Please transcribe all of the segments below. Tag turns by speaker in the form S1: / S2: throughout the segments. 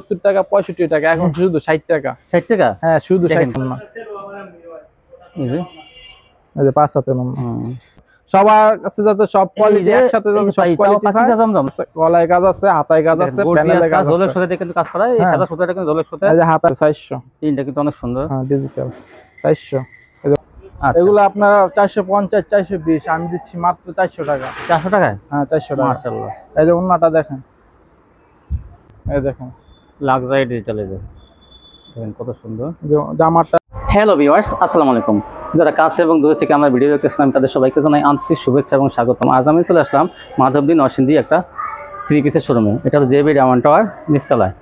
S1: 70 টাকা 65 টাকা, এখন শুধু 60 টাকা।
S2: 60 টাকা?
S1: হ্যাঁ শুধু 60 টাকা।
S2: এই যে
S1: এই যে 5 হাতের ওন্না সবার কাছে যাতে সব কোয়ালিটি একসাথে যাতে সব কোয়ালিটি পায়। গলায় কাজ আছে, হাতায় কাজ আছে, প্যানেলে কাজ আছে,
S2: জলের সাথে কিন্তু কাজ করা। এই সাদা সুতাটা কিন্তু জলের সাথে।
S1: এই যে হাতার 400,
S2: তিনটা কিন্তু অনেক সুন্দর।
S1: হ্যাঁ ডিজিটাল 400।
S2: আচ্ছা
S1: এগুলো আপনারা 450 420, আমি দিচ্ছি মাত্র 400 টাকা।
S2: 400 টাকায়?
S1: হ্যাঁ 400 টাকা।
S2: মাশাআল্লাহ।
S1: এই যে ওন্নাটা দেখেন, এই দেখেন
S2: লাক্সারি ডিজিটাল। এই যে দেখেন কত সুন্দর
S1: যে জামাটা।
S2: হ্যালো ভিউয়ার্স, আসসালামু আলাইকুম। যারা কাছে এবং দূর থেকে আমার ভিডিও দেখতেছেন, আমি তাদের সবাইকে জানাই আন্তরিক শুভেচ্ছা এবং স্বাগতম। আজ আমি চলে আসলাম মাধবদী নরসিংদী একটা 3 পিসের শোরুমে। এটা হলো জেবি ডায়মন্ড টাওয়ার নিচতলায়,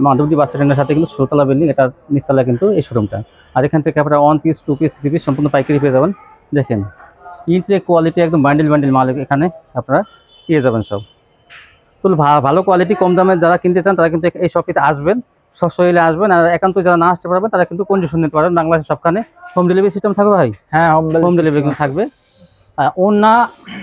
S2: মাধবদী বাস স্ট্যান্ডের সাথে কিন্তু 16তলা বিল্ডিং। এটা নিচতলায় কিন্তু এই শোরুমটা। আর এখান থেকে আপনারা 1 পিস 2 পিস 3 পিস সম্পূর্ণ পাইকারি পেয়ে যাবেন। দেখেন ইনটেক কোয়ালিটি, একদম বান্ডিল বান্ডিল মাল এখানে আপনারা পেয়ে যাবেন সব। তো ভালো কোয়ালিটি কম দামে যারা কিনতে চান তারা কিন্তু এই শপটিতে আসবেন, সশরীরে আসবেন। আর একান্ত যারা না আসতে পারবেন তারা কিন্তু কন্ডিশন নিতে পারবেন। বাংলাদেশের সবখানে হোম ডেলিভারি সিস্টেম থাকবে ভাই?
S1: হ্যাঁ
S2: হোম ডেলিভারি কিন্তু থাকবে। ওড়না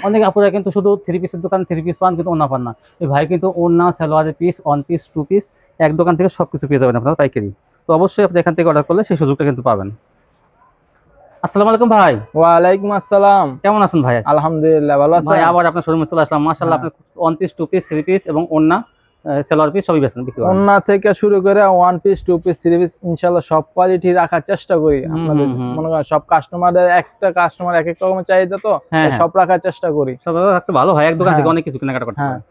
S2: অনেক আপুরা কিন্তু শুধু 3 পিসের দোকানে 3 পিস পান, কিন্তু ওড়না পান না। এই ভাই কিন্তু ওড়না, সালোয়ারের পিস, 1 পিস 2 পিস এক দোকান থেকে সব কিছু পেয়ে যাবেন আপনারা পাইকারি। তো অবশ্যই আপনি এখান থেকে অর্ডার করলে সেই সুযোগটা কিন্তু পাবেন। আসসালামু আলাইকুম ভাই।
S1: ওয়ালাইকুম আসসালাম।
S2: কেমন আছেন ভাই?
S1: আলহামদুলিল্লাহ ভালো আছেন
S2: ভাই। আবার আপনার শোরুমে চলে আসলাম। মাশাআল্লাহ, আপনি 1 পিস 2 পিস 3 পিস এবং ওড়না, সালোয়ার পিস সবই বেচেন, বিক্রি করেন?
S1: ওন্না থেকে শুরু করে 1 পিস 2 পিস 3 পিস ইনশাআল্লাহ সব কোয়ালিটি রাখার চেষ্টা করি। আপনাদের মনে করেন সব কাস্টমারদের একটা কাস্টমার এক এক রকমের চাহিদা, তো সব রাখার চেষ্টা করি।
S2: সব একটা ভালো হয়, এক দোকান থেকে অনেক কিছু কেনাকাটা করতে পারে।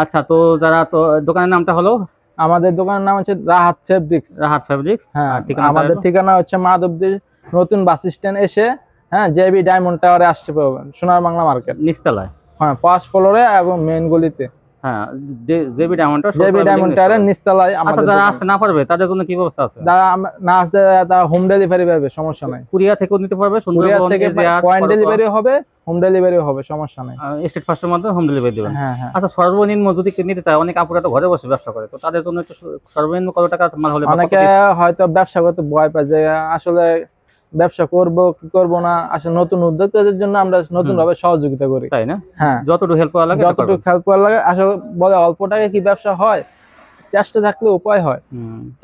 S2: আচ্ছা, তো যারা, তো দোকানের নামটা হলো?
S1: আমাদের দোকানের নাম হচ্ছে রাহাত ফেব্রিক্স।
S2: রাহাত ফেব্রিক্স।
S1: হ্যাঁ, আমাদের ঠিকানা হচ্ছে মাধবদী নতুন বাস স্ট্যান্ড এসে, হ্যাঁ জেবি ডায়মন্ড টাওয়ারে আসতে পারবেন, সোনার বাংলা মার্কেট
S2: নিচতলায়।
S1: হ্যাঁ 5 ফ্লোরে এবং মেইন গলিতে।
S2: হ্যাঁ জেবি ডায়মন্ড
S1: টাওয়ারের নিচতলায়।
S2: আচ্ছা, যারা আসতে না পারবে তাদের জন্য কি ব্যবস্থা আছে?
S1: যারা না আসতে তারা হোম ডেলিভারি পাবে, সমস্যা নাই।
S2: কুরিয়ার থেকেও নিতে পারবে,
S1: কুরিয়ার থেকে পয়েন্ট ডেলিভারি হবে, হোম ডেলিভারি হবে, সমস্যা নাই।
S2: স্টেট ফাস্টের মাধ্যমে হোম ডেলিভারি দিবেন।
S1: হ্যাঁ হ্যাঁ।
S2: আচ্ছা, সর্বনিম্ন যদি নিতে চায়, অনেক আপুরা তো ঘরে বসে ব্যবসা করে, তো তাদের জন্য একটু সর্বনিম্ন কত টাকা মাল হলে?
S1: অনেকে হয়তো ব্যবসা করতে ভয় পায় যে আসলে ব্যবসা করব কি করব না, আসলে নতুন উদ্যোক্তাদের জন্য আমরা নতুন ভাবে সহযোগিতা করি,
S2: তাই না?
S1: হ্যাঁ,
S2: যতটুকু হেল্প করা লাগে
S1: যতটুকু হেল্প করা লাগে। আসলে বলে অল্প টাকায় কি ব্যবসা হয়, চেষ্টা থাকলে উপায় হয়,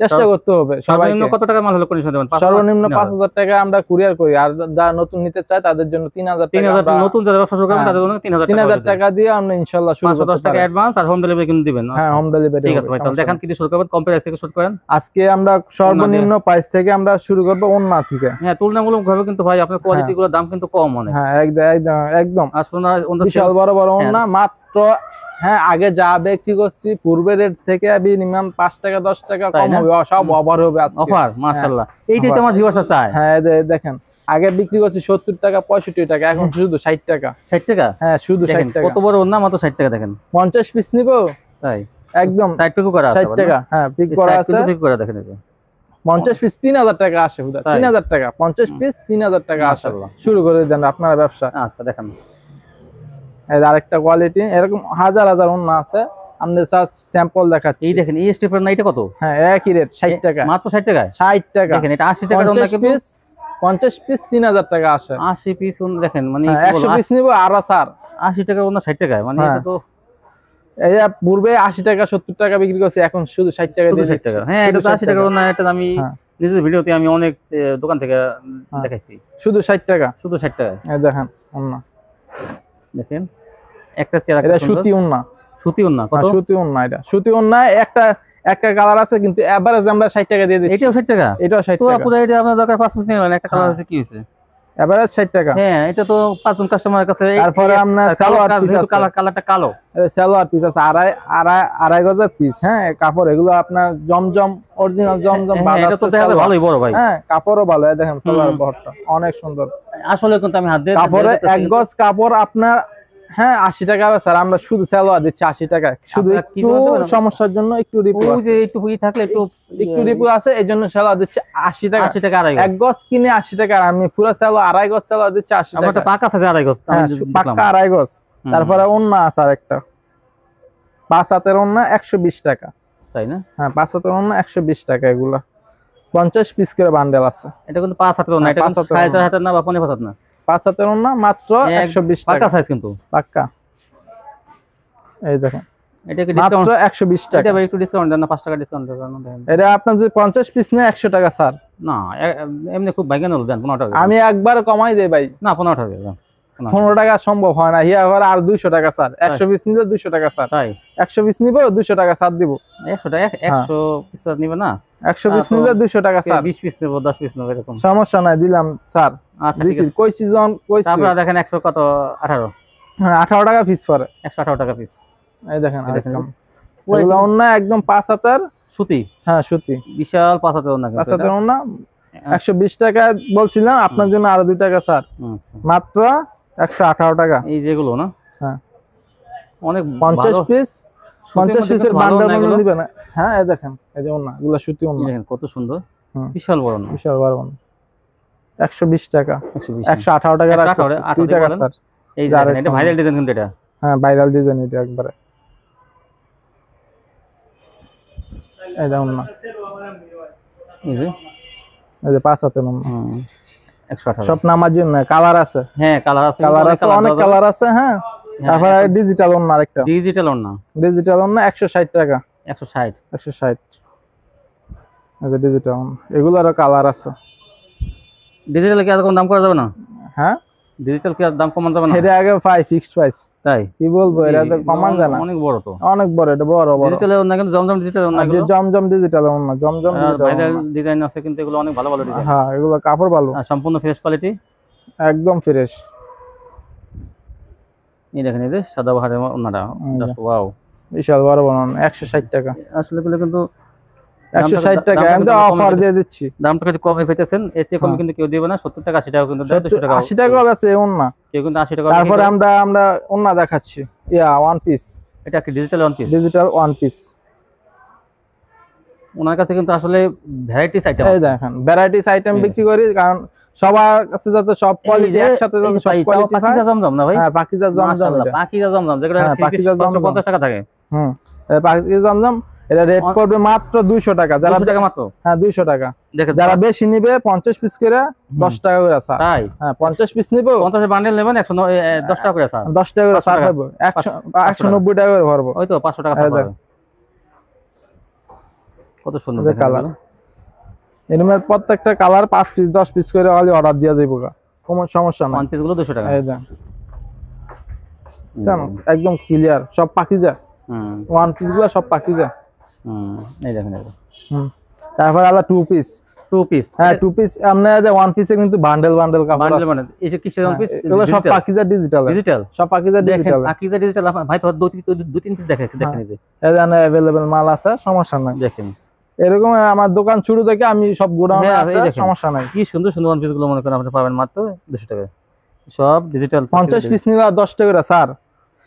S1: চেষ্টা করতে হবে।
S2: সর্বনিম্ন কত টাকা মাল হলে কন্ডিশন দেবেন?
S1: সর্বনিম্ন 5000 টাকা আমরা কুরিয়ার করি। আর যারা নতুন নিতে চায় তাদের জন্য 3000 টাকা।
S2: নতুন যারা ব্যবসা শুরু করবেন তাদের জন্য 3000
S1: টাকা দিয়ে আমরা ইনশাআল্লাহ শুরু করতে পারি।
S2: 510 টাকা অ্যাডভান্স আর হোম ডেলিভারি কিন্তু দিবেন।
S1: হ্যাঁ হোম ডেলিভারি।
S2: ঠিক আছে ভাই, তাহলে দেখেন কি দিয়ে শুরু করবেন? কম প্রাইস থেকে শুরু করেন।
S1: আজকে আমরা সর্বনিম্ন প্রাইস থেকে আমরা শুরু করব ওন্না থেকে।
S2: হ্যাঁ, তুলনামূলকভাবে কিন্তু ভাই আপনার কোয়ালিটি গুলোর দাম কিন্তু কম অনেক।
S1: হ্যাঁ একদম
S2: আসলে
S1: বিশাল বড় বড় ওন্না মাত্র, হ্যাঁ আগে যা বিক্রি করছি পূর্বের রেট থেকে মিনিমাম 5 টাকা 10 টাকা কম হবে, সব অফার হবে আজকে।
S2: অফার মাশাআল্লাহ, এইটাই তো আমার ভিউয়ার্স চায়।
S1: হ্যাঁ দেখেন, আগে বিক্রি করছি 70 টাকা 65 টাকা, এখন শুধু 60 টাকা।
S2: 60 টাকা?
S1: হ্যাঁ শুধু 60 টাকা।
S2: কত বড় ওন্না, মাত্র 60 টাকা। দেখেন
S1: 50 পিস নিব,
S2: তাই
S1: একদম
S2: সাইড টুকু করা আছে
S1: 60 টাকা। হ্যাঁ পিক করা আছে,
S2: পিক করা। দেখেন এই যে
S1: 50 পিস 3000 টাকা আসে, 3000 টাকা 50 পিস 3000 টাকা আসে। শুরু করে দেন আপনারা ব্যবসা।
S2: আচ্ছা দেখেন,
S1: এই আরেকটা কোয়ালিটি, এরকম হাজার হাজার ওন্না আছে, আমরা জাস্ট স্যাম্পল দেখাচ্ছি।
S2: এই দেখেন এই স্টেপের না, এটা কত?
S1: হ্যাঁ একই রেট 60 টাকা,
S2: মাত্র 60 টাকায়।
S1: 60 টাকা।
S2: দেখেন এটা 80 টাকার ওন্না,
S1: 50 পিস 3000 টাকা আসে।
S2: 80 পিস ওন্না দেখেন, মানে
S1: 100 পিস নিব আর স্যার
S2: 80 টাকার ওন্না 60 টাকায়, মানে এটা তো
S1: এই পূর্বে 80 টাকা 70 টাকা বিক্রি করছে, এখন শুধু 60 টাকা দিয়ে
S2: 60 টাকা। হ্যাঁ এটা তো 80 টাকার ওন্না, এটা আমি নিজের ভিডিওতে আমি অনেক দোকান থেকে দেখাইছি।
S1: শুধু 60 টাকা,
S2: শুধু 60 টাকা।
S1: এই দেখেন ওন্না,
S2: দেখেন একটা চেয়ার,
S1: এটা সুতি ওন্না।
S2: সুতি ওন্না কত?
S1: সুতি ওন্না, এটা সুতি ওন্না। একটা কালার আছে, কিন্তু এভারেজ আমরা 60 টাকা দিয়ে দিচ্ছি।
S2: এটাও 60 টাকা?
S1: এটাও 60
S2: তো
S1: টাকা।
S2: পুরো এটা আপনার দরকার 5 পিস নিবেন, একটা কালার আছে, কি হইছে?
S1: এভারেজ 60 টাকা।
S2: হ্যাঁ এটা তো 5 জন কাস্টমারের কাছে।
S1: তারপরে আমরা সালোয়ার পিস আছে,
S2: কালারটা কালো,
S1: সালোয়ার পিস আছে আড়াই গজের পিস। হ্যাঁ কাপড় এগুলো আপনার জমজম, অরিজিনাল জমজম বাঁধা আছে।
S2: এটা তো দেখা যায় ভালোই বড় ভাই।
S1: হ্যাঁ কাপড়ও ভালো, দেখেন সালোয়ার বহরটা অনেক সুন্দর।
S2: আসলে কিন্তু আমি হাত দিয়ে
S1: কাপড়ে এক গজ কাপড় আপনার, হ্যাঁ 80 টাকা স্যার, আমরা শুধু সালোয়ার দিচ্ছি 80 টাকা। শুধু একটু সমস্যার জন্য একটু রিপু আছে,
S2: একটু হুই থাকলে একটু
S1: রিপু আছে, এইজন্য সালোয়ার দিচ্ছি 80 টাকা।
S2: 80 টাকা আড়াই গজ।
S1: এক গজ কিনে 80 টাকা, আমি পুরো সালোয়ার আড়াই গজ সালোয়ার দিচ্ছি 80 টাকা।
S2: আমারটা পাকা আছে আড়াই গজ,
S1: পাকা আড়াই গজ। তারপরে ওন্না আছে আরেকটা 5 হাতের ওন্না 120 টাকা,
S2: তাই না?
S1: হ্যাঁ 5 হাতের ওন্না 120 টাকা। এগুলা 50 পিস করে বান্ডেল আছে।
S2: এটা কিন্তু 5 হাতের ওন্না, এটা কিন্তু 6.5 হাতের না বা 5.5 হাত না,
S1: 5 হাতের ওন্না মাত্র 120 টাকা।
S2: পাকা সাইজ কিন্তু
S1: পাকা। এই দেখেন
S2: এটা কি ডিসকাউন্ট?
S1: মাত্র 120 টাকা।
S2: এটা ভাই একটু ডিসকাউন্ট দেন না, 5 টাকা ডিসকাউন্ট দেন।
S1: এটা আপনার যদি 50 পিস নেয় 100 টাকা স্যার।
S2: না এমনি খুব ভাইগান হলো, দেন 15 টাকা।
S1: আমি একবার কমাই দেই ভাই।
S2: না 15 টাকা দেন।
S1: 15 টাকা সম্ভব হয় না, হিয়া আবার আর 200 টাকা স্যার। 100 পিস নিলে 200 টাকা স্যার।
S2: তাই
S1: 100 পিস নিব 200 টাকা স্যার দিব।
S2: 100 টাকা 100 পিস নিবে না?
S1: 100 পিস নিলে 200 টাকা স্যার।
S2: 20 পিস নেব, 10 পিস নেব এরকম
S1: সমস্যা নাই, দিলাম স্যার।
S2: আচ্ছা ঠিক আছে।
S1: কই সিজন কই
S2: তারপর দেখেন 100 কত 18।
S1: হ্যাঁ 18 টাকা পিস পড়ে।
S2: 118 টাকা পিস।
S1: এই দেখেন একদম এগুলো ওন্না একদম 5 হাতের
S2: সুতি।
S1: হ্যাঁ সুতি
S2: বিশাল 5 হাতের ওন্না,
S1: 5 হাতের ওন্না। 120 টাকা বলছিলাম, আপনার জন্য আরো 2 টাকা স্যার। মাত্র 118 টাকা।
S2: এই যেগুলো না?
S1: হ্যাঁ
S2: অনেক
S1: 50 পিস, 50 পিসের বান্ডেল দিবেন না? হ্যাঁ এই দেখেন, এই যে ওন্না, এগুলো সুতি ওন্না।
S2: দেখেন কত সুন্দর, বিশাল বড় না? বিশাল
S1: বড় ওন্না। 120 টাকা। 118 টাকা রাখা 2 টাকা স্যার।
S2: এই দেখেন এটা ভাইরাল ডিজাইন কিন্তু এটা।
S1: হ্যাঁ ভাইরাল ডিজাইন এটা একবারে। এই দেখুন না, এই যে 5 হাতের ওন্না।
S2: 118
S1: সব নামার জন্য কালার আছে।
S2: হ্যাঁ কালার আছে,
S1: অনেক কালার আছে। হ্যাঁ তারপরে ডিজিটাল ওন্না আরেকটা।
S2: ডিজিটাল ওন্না
S1: 160 টাকা।
S2: 160
S1: এই যে ডিজিটাল ওন্না, এগুলোরও কালার আছে।
S2: ডিজিটাল কি আর কম দাম করা যাবে না?
S1: হ্যাঁ
S2: ডিজিটাল কি আর দাম কমান যাবে না?
S1: এটা আগে ফিক্সড প্রাইস।
S2: তাই
S1: কি বলবো, এটা তো কমান যায় না।
S2: অনেক বড় তো,
S1: অনেক বড়, এটা বড় বড়
S2: ডিজিটাল ওন্না কিন্তু জমজম ডিজিটাল ওন্না, এগুলো
S1: জমজম ডিজিটাল ওন্না, জমজম ডিজিটাল
S2: ভাইরাল ডিজাইন আছে কিন্তু এগুলো অনেক ভালো ভালো ডিজাইন।
S1: হ্যাঁ এগুলো কাপড় ভালো,
S2: আর সম্পূর্ণ ফ্রেশ কোয়ালিটি,
S1: একদম ফ্রেশ।
S2: এই দেখেন এই যে সাদা বাহারের ওন্নাটা, জাস্ট ওয়াও,
S1: বিশাল বড় বড় 160 টাকা।
S2: আসলে এগুলো কিন্তু
S1: 160 টাকা আমি তো অফার দিয়ে দিচ্ছি।
S2: দামটা একটু কমে পেতেছেন, এর চেয়ে কমে কিন্তু কেউ দিবে না। 70 টাকা 80 টাকা কিন্তু 200 টাকা
S1: 80 টাকা আছে ওন্না,
S2: কেউ কিন্তু 80 টাকা।
S1: তারপরে আমরা ওন্না দেখাচ্ছি, ওয়ান পিস।
S2: এটা কি digital one piece?
S1: Digital one piece.
S2: ওনার কাছে কিন্তু আসলে ভ্যারাইটিস আইটেম
S1: আছে। এই দেখেন ভ্যারাইটিস আইটেম বিক্রি করি, কারণ সবার কাছে যাতে সব কোয়ালিটি একসাথে যাতে সব কোয়ালিটি পায়।
S2: পাকিজা জমজম না ভাই?
S1: হ্যাঁ পাকিজা জমজম।
S2: মাশাআল্লাহ পাকিজা জমজম, যেগুলো 350 টাকা থাকে।
S1: পাকিজা জমজম এটা রেট করবে মাত্র 200 টাকা। যারা
S2: 200 টাকা মাত্র?
S1: হ্যাঁ 200 টাকা।
S2: দেখেন
S1: যারা বেশি নিবে 50 পিস করে 10 টাকা করে স্যার।
S2: তাই?
S1: হ্যাঁ 50 পিস নিবো,
S2: 50 এর বান্ডেল নেবেন 10 টাকা করে স্যার।
S1: 10 টাকা করে স্যার পাবো, 190 টাকা করে ভরবো।
S2: ওই তো 500 টাকা স্যার পাবে। কত সুন্দর
S1: কালার। এর প্রত্যেকটা কালার 5 পিস 10 পিস করে খালি অর্ডার দিয়া দেবো, কোনো সমস্যা নাই।
S2: ওয়ান পিস গুলো 200 টাকা।
S1: এই দেন জানো একদম ক্লিয়ার, সব পাকিজা। ওয়ান পিস গুলো সব পাকিজা।
S2: এই দেখেন এটা।
S1: তারপর আলা 2 পিস। হ্যাঁ 2 পিস। আমরা যে ওয়ান পিসে কিন্তু বান্ডেল কাপড় আছে। বান্ডেল এই যে কিসের ওয়ান পিস? এগুলো সব পাকিজা ডিজিটাল। সব পাকিজা ডিজিটাল।
S2: পাকিজা ডিজিটাল ভাই তো 2-3 পিস দেখাইছে, দেখেন এই যে।
S1: এখানে अवेलेबल মাল আছে, সমস্যা নাই।
S2: দেখেন
S1: এরকম আমার দোকান শুরু থেকে আমি সব গোডাউনে আছে, সমস্যা নাই।
S2: কি সুন্দর সুন্দর ওয়ান পিস গুলো মনে করেন আপনি পাবেন মাত্র 200 টাকা। সব ডিজিটাল।
S1: 50 পিস নিলে 10 টাকা করে স্যার।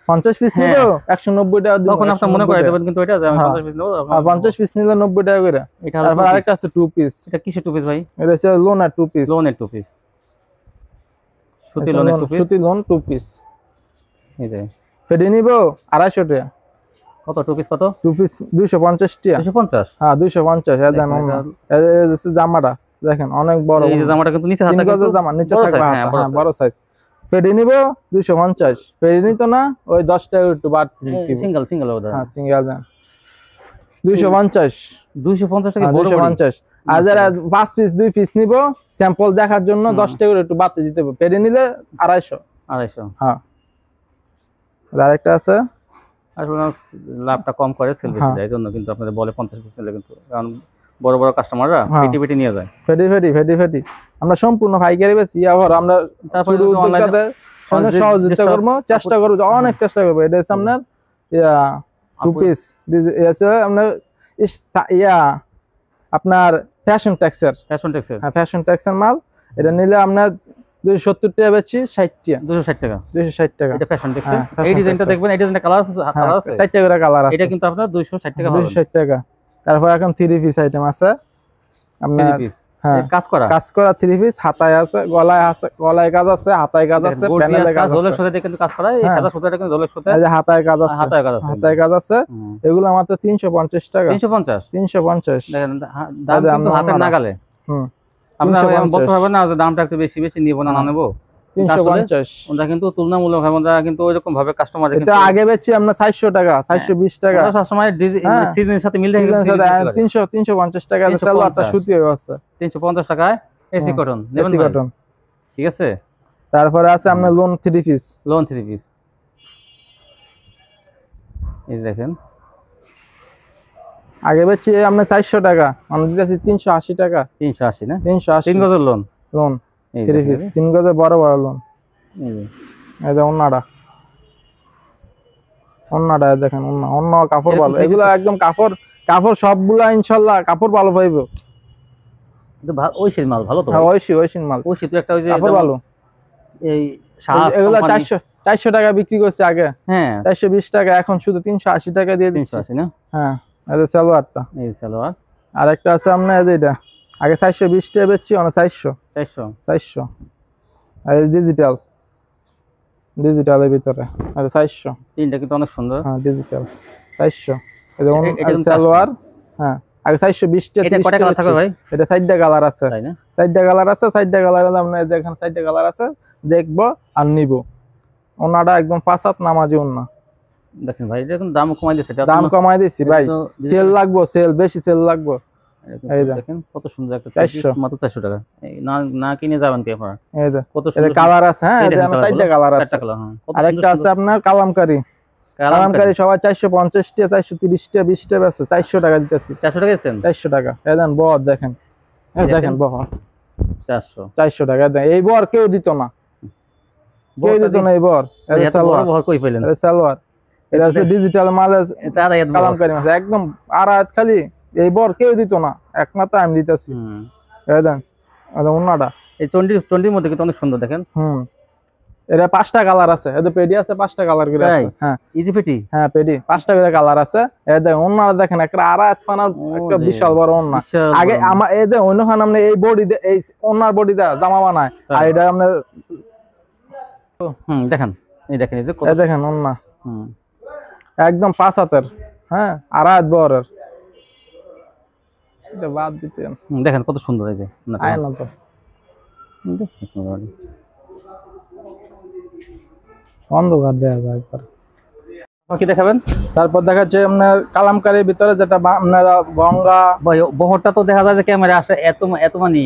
S1: 50 পিস নিলে 190 টাকা দিব।
S2: তখন আপনি মনে করে দেবেন কিন্তু এটা যে আমি 50 পিস নেব।
S1: 50 পিস নিলে 90 টাকা করে। তারপর আরেকটা আছে 2 পিস।
S2: এটা কিসের 2 পিস ভাই?
S1: এটা হচ্ছে লোনের 2 পিস।
S2: লোনের 2 পিস। সুতি লোনের 2 পিস।
S1: সুতি লোন 2 পিস।
S2: এই যে
S1: ফেডে নিব 250 টাকা।
S2: কত 2 পিস কত?
S1: 2 পিস 250 টাকা।
S2: 250?
S1: হ্যাঁ 250। এই দেন এই জামাটা দেখেন অনেক বড়।
S2: এই জামাটা কিন্তু নিচে হাতে কিন্তু
S1: জামা নিচে থাকবে, হ্যাঁ বড় সাইজ। ফেডে নিব 250। ফেডে নিত না ওই 10 টাকা একটু বাড়তি দিব।
S2: সিঙ্গেল ওটা।
S1: হ্যাঁ সিঙ্গেল দেন 250।
S2: 250 টাকা বড়
S1: 250। আর যারা 5 পিস 2 পিস নিব স্যাম্পল দেখার জন্য 10 টাকা একটু বাড়তি দিতে হবে। ফেডে নিলে 250। হ্যাঁ আরেকটা আছে,
S2: আসলে লাভটা কম করে, সেল বেশি দেয়, এজন্য কিন্তু আপনাদের বলে 50 পিস নিলে, কিন্তু কারণ বড় বড় কাস্টমাররা পেটি নিয়ে যায়।
S1: ফেডি আমরা সম্পূর্ণ পাইকারি বেশি। আবার আমরা শুধু উদ্যোক্তাদের সহযোগিতা করব, চেষ্টা করব, অনেক চেষ্টা করব। এটা হচ্ছে আপনার 2 পিস আপনার আপনার ফ্যাশন ট্যাক্সের। হ্যাঁ ফ্যাশন ট্যাক্সের মাল। এটা নিলে আপনার 270 টাকা বেচি, 60 টাকা।
S2: 260 টাকা।
S1: 260 টাকা।
S2: এটা ফ্যাশন ট্যাক্স। এই ডিজাইনটা দেখবেন, এই ডিজাইনটা কালার আছে,
S1: 4টা করে কালার আছে।
S2: এটা কিন্তু আপনার 260 টাকা পাবেন।
S1: 260 টাকা। তারপর এখন 3 পিস আইটেম আছে আপনার।
S2: 3 পিস। হ্যাঁ কাজ করা 3 পিস। হাতায় আছে, গলায় কাজ আছে, হাতায় কাজ আছে, প্যানেলে কাজ আছে। ঝোলের সাথে কিন্তু কাজ করা, এই সাদা সুতাটা কিন্তু ঝোলের সাথে।
S1: এই যে হাতায় কাজ আছে। এগুলো মাত্র 350 টাকা। 350
S2: দেখেন দাম কিন্তু হাতের নাগালে। আমরা বলতে পারবেন না যে দামটা একটু বেশি নিব না নেব।
S1: 350।
S2: ওটা কিন্তু তুলনামূলক ভাবে আমরা কিন্তু ওইরকম ভাবে কাস্টমার
S1: এটা আগে বেচছি আমরা 400 টাকা, 420 টাকা।
S2: আমরা সবসময় সিজনের সাথে মিল রেখে
S1: 350 টাকা সালোয়ারটা সুতি হয়ে আছে।
S2: 350 টাকায় এসি কটন নেবেন
S1: এসি কটন,
S2: ঠিক আছে।
S1: তারপরে আছে আপনার লোন 3 পিস।
S2: লোন 3 পিস এই দেখেন,
S1: আগে বেচছি আমরা 400 টাকা, আমরা দিতেছি 380 টাকা।
S2: 380 না?
S1: 380
S2: 3 গজের লোন।
S1: লোন
S2: এই
S1: 3 পিস, 3 গজের বড় বড় লোন।
S2: এই যে
S1: এই যে ওন্নাটা, ওন্নাটা দেখেন, ওন্না অন্য কাপড় ভালো, এগুলা একদম কাপড় সবগুলা ইনশাআল্লাহ কাপড় ভালো পাইবো।
S2: কিন্তু ওইসির মাল ভালো তো।
S1: হ্যাঁ ওইসির মাল।
S2: ওইসি তো একটা ওই যে
S1: কাপড় ভালো।
S2: এই
S1: এগুলা 400 টাকা বিক্রি করছে আগে।
S2: হ্যাঁ
S1: 420 টাকা, এখন শুধু 380 টাকা দিয়ে দিচ্ছি।
S2: 380 না?
S1: হ্যাঁ এই যে সালোয়ারটা।
S2: এই সালোয়ার।
S1: আর একটা আছে আপনার এই যে এটা, আগে 420 টাকা বেচছি, অন 400। আর ডিজিটালের ভিতরে আর 400।
S2: তিনটা কিন্তু অনেক সুন্দর।
S1: হ্যাঁ ডিজিটাল 400। এই যে সালোয়ার। হ্যাঁ আগে 420 টাকা।
S2: এটা কয়টা কালার থাকবে ভাই?
S1: এটা 4টা কালার আছে।
S2: তাই না?
S1: 4টা কালার আছে, 4টা কালারের দাম নাই, দেখেন 4টা কালার আছে, দেখবো আর নিব। ওনাটা একদম পাঁচাত নামাজি ওন্না।
S2: দেখেন ভাই এটা কিন্তু দাম কমাই দিয়েছে। এটা
S1: দাম কমাই দিয়েছি ভাই, সেল লাগবো, বেশি সেল লাগবো। এই
S2: দেখেন কত সুন্দর একটা পিস, মাত্র 400 টাকা। না কিনে যাবেন কি আপনারা?
S1: এই যে
S2: কত সুন্দর
S1: কালার আছে। হ্যাঁ এটা 4টা কালার আছে।
S2: 4টা কালার। হ্যাঁ
S1: আরেকটা আছে আপনার কালামকারী সবাই 450 টাকা, 430 টাকা, 20 টাকা আছে, 400 টাকা দিতেছি।
S2: 400 টাকা দিচ্ছেন?
S1: 400 টাকা। এই দেন বহর দেখেন, এই দেখেন বহর
S2: 400
S1: টাকা দেন। এই বহর কেউ দিত না, কেউ দিত না এই বহর। এই সালোয়ার
S2: বহর কই পেলেন?
S1: এই সালোয়ার, এটা আছে ডিজিটাল মাল,
S2: এটা আড়াইয়াত
S1: কালামকারী মাল একদম আড়াইয়াত খালি। এই বহর কেউ দিত না, একমাত্র আমি দিতেছি। এই দেন ওন্নাটা,
S2: এই চন্ডির মধ্যে কিন্তু অনেক সুন্দর দেখেন।
S1: এটা 5টা কালার আছে। এটা পেডি আছে, 5টা কালার করে আছে। হ্যাঁ
S2: ইজি পেডি।
S1: হ্যাঁ পেডি 5টা করে কালার আছে। এই দেখেন ওন্নাটা দেখেন, একটা আড়াইয়াত ফানা, একটা বিশাল বড় ওন্না। আগে আমার এই যে অন্যখান আমরা এই বডি এই ওন্নার বডি দা জামা বানায়, আর এটা আমরা
S2: দেখেন, এই দেখেন এই যে
S1: এই দেখেন ওন্না একদম 5 হাতের। হ্যাঁ আড়াইয়াত বড়ের। এটা বাদ দিতেন,
S2: দেখেন কত সুন্দর। এই যে
S1: আয় না তো অন্ধকার দেয়া যায় একবার।
S2: কি দেখাবেন?
S1: তারপর দেখাচ্ছে আপনার কালামকারীর ভিতরে যেটা আপনারা গঙ্গা
S2: বহরটা তো দেখা যায় যে ক্যামেরা আসে এত মানি।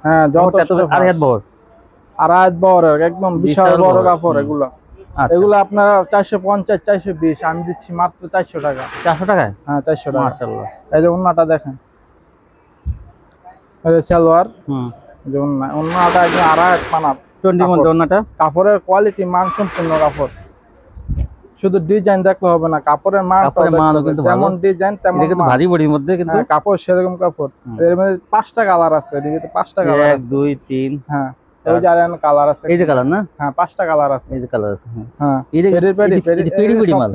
S1: হ্যাঁ যত
S2: আড়াইয়াত বহর,
S1: আড়াইয়াত বহরের একদম বিশাল বড় কাপড়। এগুলো এগুলো আপনারা 450 420, আমি দিচ্ছি মাত্র 400 টাকা।
S2: 400 টাকায়?
S1: হ্যাঁ 400 টাকা।
S2: মাশাআল্লাহ।
S1: এই যে ওন্নাটা দেখেন, এই যে সালোয়ার, যে ওন্নাটা একদম আড়াইয়াত মানাব।
S2: চন্ডির মধ্যে ওন্নাটা,
S1: কাপড়ের কোয়ালিটি মানসম্পন্ন কাপড়, শুধু ডিজাইন দেখলে হবে না, কাপড়ের মানও কিন্তু যেমন ডিজাইন তেমন
S2: কিন্তু ভারী বডির মধ্যে কিন্তু
S1: কাপড় সেরকম কাপড়। এর মধ্যে 5টা কালার আছে, এর ভিতরে 5টা কালার আছে।
S2: 1 2 3।
S1: হ্যাঁ এই যে আরেন কালার আছে,
S2: এই যে কালার না?
S1: হ্যাঁ 5টা কালার আছে।
S2: এই যে কালার আছে।
S1: হ্যাঁ
S2: এই যে পেডি মাল,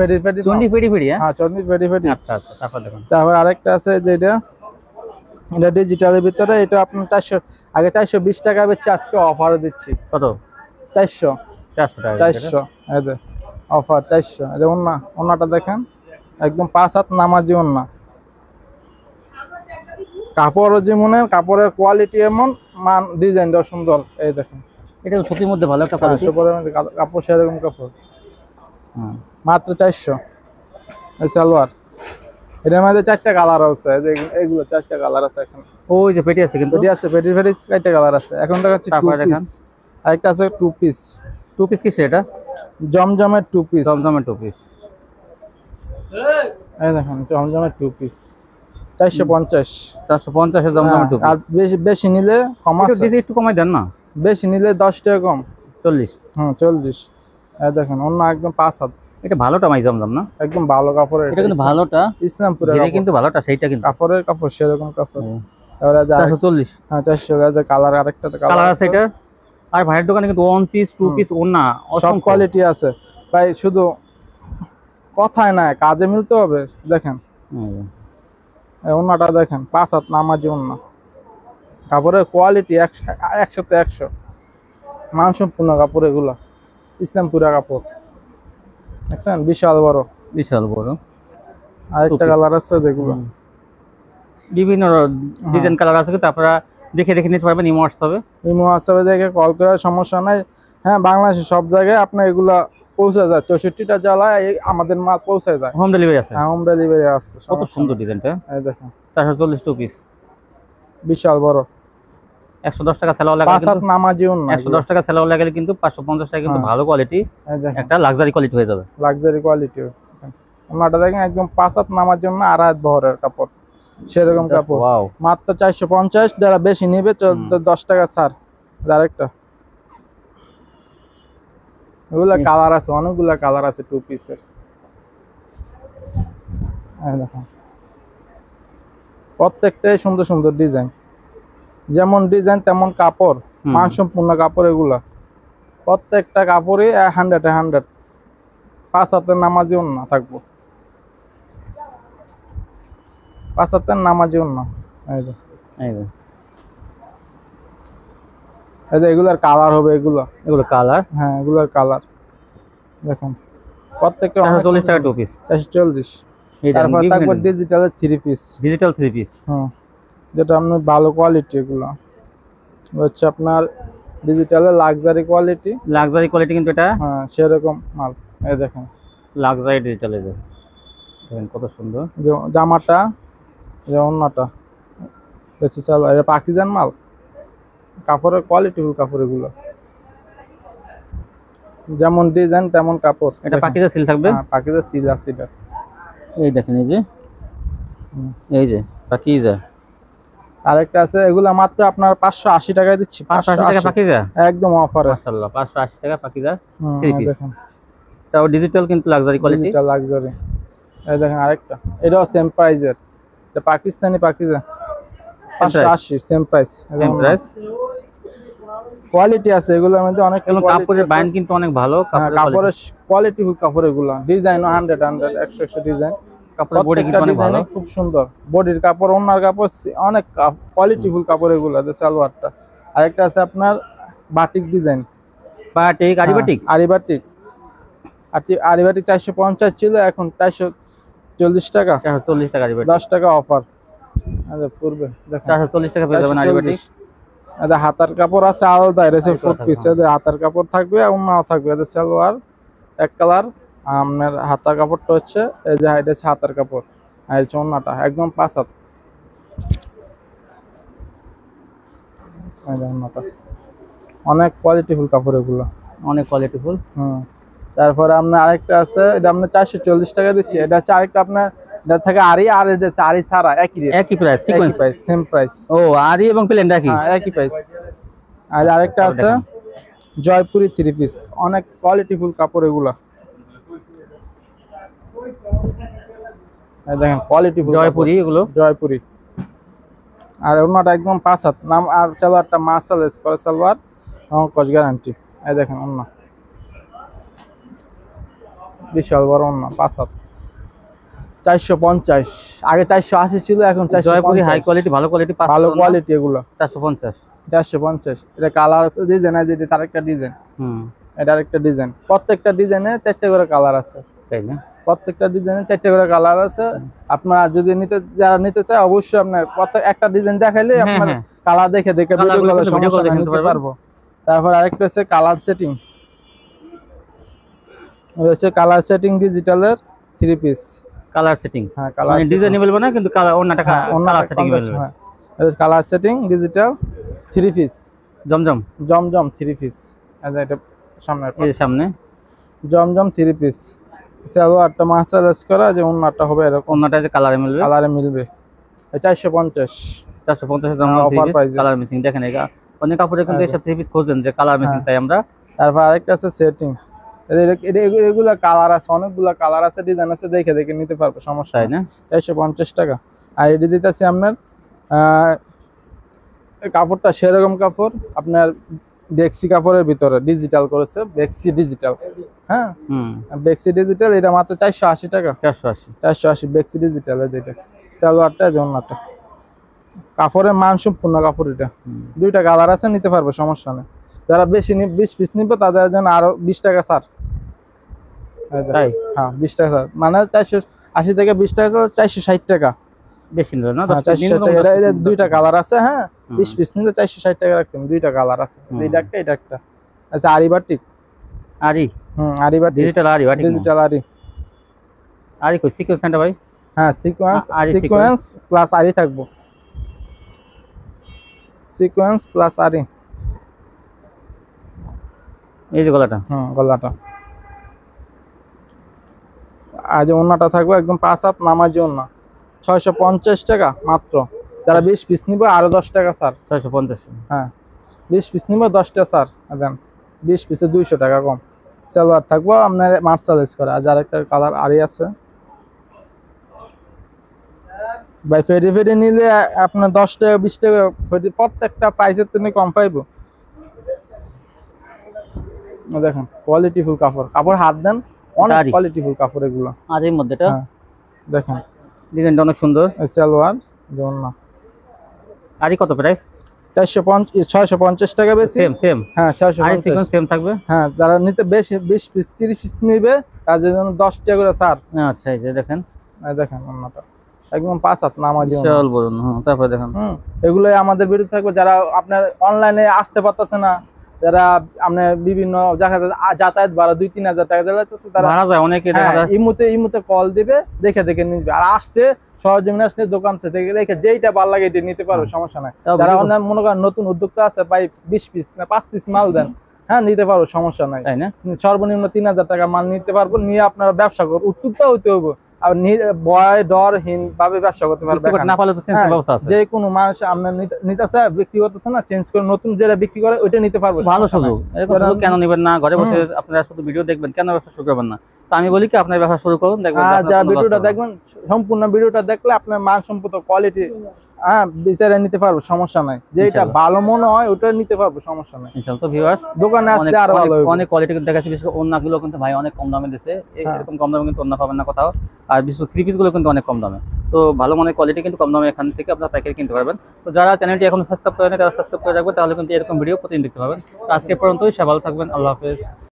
S2: চন্ডি পেডি।
S1: হ্যাঁ চন্ডি পেডি।
S2: আচ্ছা আচ্ছা, তারপর দেখুন।
S1: তারপর আরেকটা আছে যে এটা ডিজিটালের ভিতরে, এটা আপনি 400 আগে 420 টাকা বেচছি, আজকে অফারে দিচ্ছি।
S2: কত?
S1: 400
S2: টাকা।
S1: 400 এই যে অফার 400। এই যে ওন্নাটা দেখেন একদম 5 হাত নামাজি ওন্না। কাপড়ও যেমন, কাপড়ের কোয়ালিটি এমন, মান ডিজাইনটাও সুন্দর। এই দেখেন
S2: এটা সুতির মধ্যে ভালো একটা কোয়ালিটি,
S1: কাপড় সেরকম কাপড়। মাত্র 400। এই সালোয়ার, এটার মধ্যে 4টা কালার আছে। এগুলো 4টা কালার আছে। এখন
S2: ওই যে পেটি আছে, কিন্তু
S1: পেটি আছে, পেটি 4টা কালার আছে। এখন দেখাচ্ছি 2 পিস। আরেকটা আছে 2 পিস।
S2: 2 পিস কি সেটা?
S1: জমজমের 2 পিস।
S2: জমজমের 2 পিস।
S1: এই দেখেন জমজমের 2 পিস 450।
S2: 450 এর জমজমের 2 পিস।
S1: আর বেশি নিলে কম আছে,
S2: একটু কমাই দেন না।
S1: বেশি নিলে 10 টাকা কম,
S2: 40।
S1: 40। এই দেখেন অন্য একদম 5 হাত।
S2: এটা ভালোটা মাই জমজম না?
S1: একদম ভালো কাপড়।
S2: এটা কিন্তু ভালোটা
S1: ইসলামপুরের
S2: এটা কিন্তু ভালোটা, সেইটা কিন্তু
S1: কাপড়ের কাপড় সেরকম কাপড়। এবারে
S2: 440।
S1: হ্যাঁ 400 গাজে কালার, আরেকটা
S2: কালার আছে এটা। আর ভাইয়ের দোকানে কিন্তু 1 পিস 2 পিস ওন্না
S1: সব কোয়ালিটি আছে ভাই, শুধু কথায় না, কাজে মিলতে হবে। দেখেন এই ওন্নাটা দেখেন, 5 হাত নামাজি ওন্না, কাপড়ের কোয়ালিটি 100তে 100, মানসম্পন্ন কাপড়। এগুলো ইসলামপুরা কাপড় দেখছেন, বিশাল বড়। আরেকটা কালার আছে, যেগুলো
S2: বিভিন্ন ডিজাইন কালার আছে, কিন্তু আপনারা দেখে নিতে পারবেন। ইমো হোয়াটসঅ্যাপে
S1: দেখে কল করার সমস্যা নাই। হ্যাঁ, বাংলাদেশের সব জায়গায় আপনার এগুলা পৌঁছে যায়, 64টা জেলায় আমাদের মাল পৌঁছে যায়।
S2: হোম ডেলিভারি আছে?
S1: হ্যাঁ, হোম ডেলিভারি আছে।
S2: কত সুন্দর ডিজাইনটা,
S1: এই দেখেন
S2: 440 পিস,
S1: বিশাল বড়।
S2: 110 টাকা সেলাও লাগালে কিন্তু
S1: নামাজি ওন্না,
S2: 110 টাকা সেলাও লাগালে কিন্তু 550 টাকা কিন্তু ভালো কোয়ালিটি, একটা লাক্সারি কোয়ালিটি হয়ে যাবে।
S1: Luxury quality. ওন্নাটা দেখেন একদম 5 হাত নামার জন্য আড়াই হাত বহরের কাপড়, সেরকম কাপড়। মাত্র 450, যারা বেশি নিবে 10 টাকা ছাড়। আরেকটা এগুলা কালার আছে, অনেকগুলা কালার আছে টু পিসের। দেখো প্রত্যেকটাই সুন্দর সুন্দর ডিজাইন, যেমন ডিজাইন তেমন কাপড়, মানসম্পূর্ণ কাপড় এগুলা। প্রত্যেকটা কাপড়ই 100 5 হাতের নামাজি ওন্না থাকবো, 5 হাতের নামাজি ওন্না। এই যে এগুলার কালার হবে, এগুলো
S2: কালার।
S1: হ্যাঁ, এগুলার কালার দেখুন। প্রত্যেকটা
S2: 440 টাকা টু পিস,
S1: 440। তারপর থাকবে ডিজিটালের 3 পিস,
S2: ডিজিটাল 3 পিস।
S1: যেটা আপনার ভালো কোয়ালিটি, এগুলো হচ্ছে আপনার ডিজিটালের লাক্সারি কোয়ালিটি।
S2: লাক্সারি কোয়ালিটি কিন্তু এটা,
S1: হ্যাঁ, সেরকম মাল। এই দেখেন
S2: লাক্সারি ডিজিটালের, দেখেন কত সুন্দর
S1: জামাটা, যে ওন্নাটা বেশি চাল। এটা পাকিস্তান মাল, কাপড়ের কোয়ালিটি ফুল কাপড় এগুলো, যেমন ডিজাইন তেমন কাপড়।
S2: এটা পাকিস্তান সিল থাকবে।
S1: হ্যাঁ, পাকিস্তান সিল আছে এটা।
S2: এই দেখেন, এই যে পাকিস্তান।
S1: আরেকটা আছে, এগুলা মাত্র আপনার 580 টাকায় দিচ্ছি।
S2: 580 টাকা পাকিস্তান,
S1: একদম অফারে।
S2: মাশাআল্লাহ, 580 টাকা পাকিস্তান 3 পিস।
S1: দেখেন
S2: তাও ডিজিটাল কিন্তু লাক্সারি কোয়ালিটি,
S1: এটা লাক্সারি। এই দেখেন আরেকটা, এটাও সেম প্রাইসের, এটা Pakistani Pakistan 580, same price. Quality আছে এগুলোর মধ্যে, অনেক
S2: কাপড়ের বাইন্ড কিন্তু অনেক ভালো,
S1: কাপড়ের কোয়ালিটি ফুল কাপড় এগুলো। ডিজাইনও 100 ডিজাইন, কাপড়ের বডি কিন্তু অনেক ভালো, খুব সুন্দর বডির কাপড়, ওন্নার কাপড় অনেক কোয়ালিটি ফুল কাপড় এগুলো। সালোয়ারটা আরেকটা আছে আপনার বাটিক ডিজাইন,
S2: বাটিক আরিবাটিক,
S1: আরিবাটিক 450 ছিল, এখন 440 টাকা।
S2: 440 টাকা আরিবাটিক,
S1: 10 টাকা অফার। আচ্ছা, পূর্বে
S2: 440 টাকা পেয়ে যাবেন আরিবাটিক।
S1: এটা হাতার কাপড় আছে আলাদা, এটা ফুল পিস। এদের হাতার কাপড় থাকবে, ওন্নাও থাকবে। এদের সালোয়ার এক কালার, আপনার হাতার কাপড়টা হচ্ছে এই যে, এটা হচ্ছে হাতার কাপড়, আর হচ্ছে ওন্নাটা একদম 5 হাত। অনেক কোয়ালিটিফুল কাপড় এগুলো,
S2: অনেক কোয়ালিটিফুল।
S1: তারপরে আপনার আরেকটা আছে, এটা আপনার 440 টাকা দিচ্ছি। এটা হচ্ছে আরেকটা আপনার, এটা থেকে আরি, আর এটা হচ্ছে আরি ছাড়া, একই
S2: price, sequence
S1: price, same price.
S2: ও, আরি এবং প্লেন একই
S1: প্রাইস। আর আরেকটা আছে জয়পুরি 3 পিস, অনেক কোয়ালিটিফুল কাপড় এগুলো। দেখেন কোয়ালিটিফুল
S2: জয়পুরি, এগুলো
S1: জয়পুরি। আর ওন্নাটা একদম 5 হাত নাম, আর সালোয়ারটা মাসালেস করে সালোয়ার, কস গ্যারান্টি। এই দেখেন ওন্না, বিশাল বড় ওন্না, 5 হাত, 450। আগে 480 ছিল, এখন 450।
S2: জয়পুরি হাই কোয়ালিটি, ভালো কোয়ালিটি,
S1: ভালো কোয়ালিটি এগুলো।
S2: 450।
S1: এটা কালার আছে, ডিজাইন আছে, এটা আরেকটা ডিজাইন। এটা আরেকটা ডিজাইন। প্রত্যেকটা ডিজাইনে 4টা করে কালার আছে,
S2: তাই না?
S1: প্রত্যেকটা ডিজাইনে 4টা করে কালার আছে। আপনারা যদি যারা নিতে চায়, অবশ্যই আপনার একটা ডিজাইন দেখাইলে আপনার কালার দেখে ভিডিও কলে নিতে পারবো। তারপর আরেকটা হচ্ছে কালার সেটিং, হচ্ছে কালার সেটিং ডিজিটালের 3 পিস।
S2: কালার সেটিং,
S1: হ্যাঁ, কালার
S2: ডিজাইনেবল না, কিন্তু কালার ওন্নাটা কালার সেটিং বলবে।
S1: এটা কালার সেটিং ডিজিটাল 3 পিস, জমজম 3 পিস। এটা সামনে জমজম 3 পিস। সালোয়ারটা মাসালেস করা, যে ওন্নাটা হবে এরকম,
S2: ওন্নাটা যে কালারে মিলবে।
S1: 450
S2: অফার প্রাইস, কালার মিসিং। দেখেন অনেক কাপড়ে কিন্তু এসব 3 পিস খোঁজেন যে কালার মিসিং চাই আমরা।
S1: তারপর আরেকটা আছে সেটিং, এগুলা কালার আছে, অনেকগুলা কালার আছে, ডিজাইন আছে, দেখে নিতে পারবো, সমস্যা না। 450 টাকা। আর এটা দিতেছি আপনার কাপড়টা সেরকম কাপড়, আপনার বেক্সি কাপড়ের ভিতরে ডিজিটাল করেছে, বেক্সি ডিজিটাল। হ্যাঁ, বেক্সি ডিজিটাল, এটা মাত্র 480 টাকা। 480 বেক্সি ডিজিটাল। এটা সালোয়ারটা, ওন্নাটা, কাপড়ের মানসম্পূর্ণ কাপড়। এটা 2টা কালার আছে, নিতে পারবো, সমস্যা নেই। যারা বেশি 20 পিস নিবে, তাদের জন্য আরো 20 টাকা ছাড়। হ্যাঁ, 20 টাকা ছাড়, মানে 480 থেকে 20 টাকা, 460 টাকা
S2: বেশি না।
S1: 460 টাকা। এটা 2টা কালার আছে। হ্যাঁ, 20 পিস নিলে 460 টাকা রাখতেন। 2টা কালার আছে, এটা একটা, এটা একটা। আচ্ছা আরি বাটিক,
S2: আরি
S1: আরি বাটিক,
S2: ডিজিটাল আরি বাটিক
S1: ডিজিটাল আরি।
S2: আরি কই সিকোয়েন্সটা ভাই?
S1: হ্যাঁ সিকোয়েন্স,
S2: আরি
S1: সিকোয়েন্স প্লাস আরি থাকবো, সিকোয়েন্স প্লাস আরি।
S2: এই যে গলাটা,
S1: গলাটা। আর যে ওন্নাটা থাকবে একদম 5 হাত নামাজি ওন্না, 650 টাকা মাত্র। যারা 20 পিস নিবে আরো 10 টাকা স্যার।
S2: 650।
S1: হ্যাঁ 20 পিস নিবে 10 টাকা স্যার দেন, 20 পিসে 200 টাকা কম। সালোয়ার থাকবো আপনার মার্শালাইজ করা। আর যার একটা কালার আরি আছে ভাই, ফেডি ফেডি নিলে আপনার 10 টাকা 20 টাকা ফেডি, প্রত্যেকটা প্রাইসের তুমি কম পাইবো। দেখেন কোয়ালিটিফুল কাপড়, কাপড় হাত দেন, অনেক কোয়ালিটিফুল কাপড় এগুলো।
S2: আর এর মধ্যে এটা
S1: দেখেন
S2: ডিজাইনটা অনেক সুন্দর।
S1: সালোয়ার যেমন না।
S2: আরি কত প্রাইস?
S1: 650 টাকা বেশি।
S2: Same same.
S1: হ্যাঁ 650।
S2: আরি সিকোয়েন্স সেম থাকবে।
S1: হ্যাঁ যারা নিতে বেশি 20 পিস 30 পিস নিবে তাদের জন্য 10 টাকা করে ছাড়।
S2: আচ্ছা এই যে দেখেন,
S1: এই দেখেন ওন্নাটা একদম 5 হাত নামাজি ওন্না।
S2: বিশাল বড়। তারপর দেখেন
S1: এগুলোই আমাদের ভিডিও থাকবে। যারা আপনার অনলাইনে আসতে পারতেছে না, যারা আপনার বিভিন্ন জায়গায় যাতায়াত ভাড়া 2-3 হাজার টাকা যাচ্ছে, তারা
S2: ভাড়া যায় অনেকে দেখা যায়
S1: ইমুতে কল দিবে, দেখে দেখে নিবে। আর আসছে সরজমিনে আসলে দোকান থেকে দেখে যেইটা ভালো লাগে এটা নিতে পারো, সমস্যা নাই। যারা অনলাইন মনে করেন নতুন উদ্যোক্তা আছে, ভাই 20 পিস না 5 পিস মাল দেন, হ্যাঁ নিতে পারো, সমস্যা নাই,
S2: তাই না?
S1: সর্বনিম্ন 3000 টাকা মাল নিতে পারবো, নিয়ে আপনারা ব্যবসা করো, উদ্যোক্তা হইতে হবে। আর ভয় ডরহীন ভাবে ব্যবসা করতে পারবে
S2: না, পারলে তো চেঞ্জ ব্যবস্থা আছে।
S1: যে কোনো মানুষ আপনার নিতেছে বিক্রি করতেছে না, চেঞ্জ করে নতুন যেটা বিক্রি করে ওইটা নিতে পারবো।
S2: ভালো সুযোগ। এরকম সুযোগ কেন নেবেন না? ঘরে বসে আপনারা শুধু ভিডিও দেখবেন, কেন ব্যবসা শুরু করবেন না? তো আমি বলি কি আপনার ব্যবসা শুরু করুন, দেখবেন
S1: যারা ভিডিওটা দেখবেন, সম্পূর্ণ ভিডিওটা দেখলে আপনার মান সম্পদ কোয়ালিটি বিচারে নিতে পারবো, সমস্যা নাই। যেটা ভালো মনে হয় ওটা নিতে পারবো, সমস্যা নাই।
S2: ইনশাআল্লাহ। তো ভিউয়ার্স
S1: দোকানে আসলে আরো ভালো হবে।
S2: অনেক কোয়ালিটি দেখাচ্ছি, বিশেষ করে ওন্নাগুলো কিন্তু ভাই অনেক কম দামে দিছে। এরকম কম দামে কিন্তু ওন্না পাবেন না কোথাও। আর বিশেষ করে থ্রি পিস গুলো কিন্তু অনেক কম দামে। তো ভালো মানের কোয়ালিটি কিন্তু কম দামে এখান থেকে আপনারা পাইকারি কিনতে পারবেন। তো যারা চ্যানেলটি এখনো সাবস্ক্রাইব করেন তারা সাবস্ক্রাইব করে রাখবেন, তাহলে কিন্তু এরকম ভিডিও প্রতিদিন দেখতে পাবেন। আজকে পর্যন্তই, সবাই ভালো থাকবেন, আল্লাহ হাফেজ।